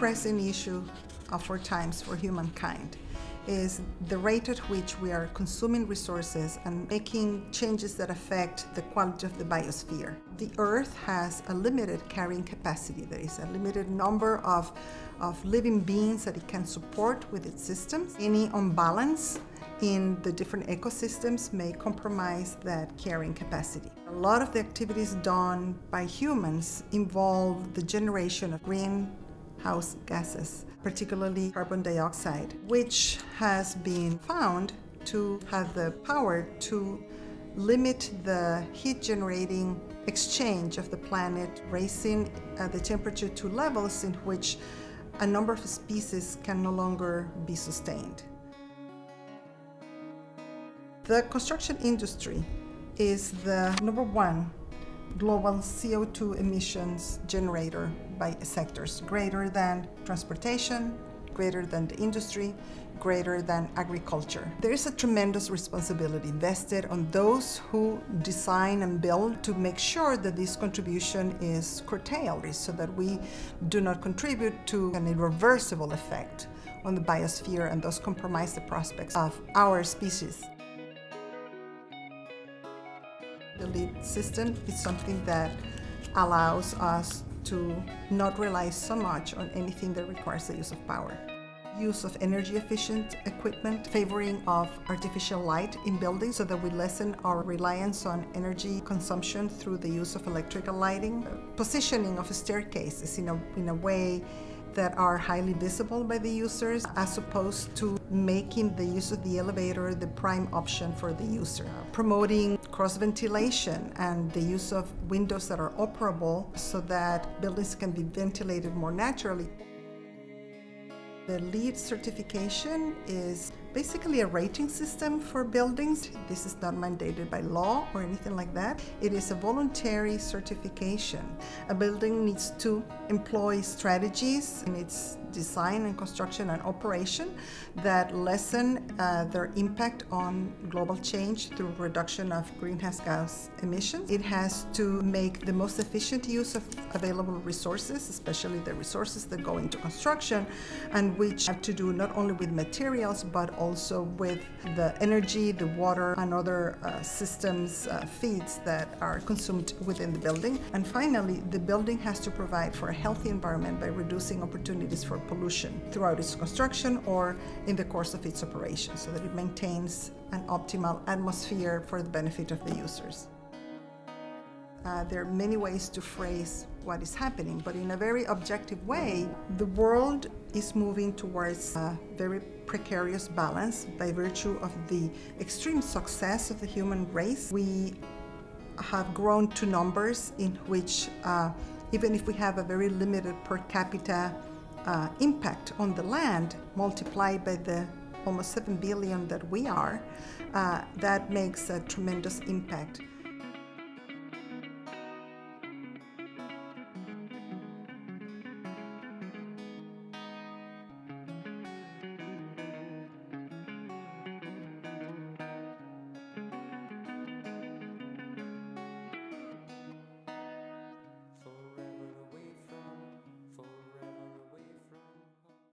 pressing issue of our times for humankind is the rate at which we are consuming resources and making changes that affect the quality of the biosphere. The Earth has a limited carrying capacity. There is a limited number of living beings that it can support with its systems. Any imbalance in the different ecosystems may compromise that carrying capacity. A lot of the activities done by humans involve the generation of greenhouse gases, particularly carbon dioxide, which has been found to have the power to limit the heat-generating exchange of the planet, raising the temperature to levels in which a number of species can no longer be sustained. The construction industry is the number one global CO2 emissions generator by sectors, greater than transportation, greater than the industry, greater than agriculture. There is a tremendous responsibility vested on those who design and build to make sure that this contribution is curtailed so that we do not contribute to an irreversible effect on the biosphere and thus compromise the prospects of our species. The LEED system is something that allows us to not rely so much on anything that requires the use of power. Use of energy efficient equipment, favoring of artificial light in buildings so that we lessen our reliance on energy consumption through the use of electrical lighting. Positioning of staircases in a way that are highly visible by the users, as opposed to making the use of the elevator the prime option for the user. Promoting cross-ventilation and the use of windows that are operable so that buildings can be ventilated more naturally. The LEED certification is basically a rating system for buildings. This is not mandated by law or anything like that. It is a voluntary certification. A building needs to employ strategies in its design and construction and operation that lessen their impact on global change through reduction of greenhouse gas emissions. It has to make the most efficient use of available resources, especially the resources that go into construction, and which have to do not only with materials but also with the energy, the water, and other systems, feeds that are consumed within the building. And finally, the building has to provide for a healthy environment by reducing opportunities for pollution throughout its construction or in the course of its operation, so that it maintains an optimal atmosphere for the benefit of the users. There are many ways to phrase what is happening, but in a very objective way, the world is moving towards a very precarious balance by virtue of the extreme success of the human race. We have grown to numbers in which, even if we have a very limited per capita impact on the land, multiplied by the almost 7 billion that we are, that makes a tremendous impact.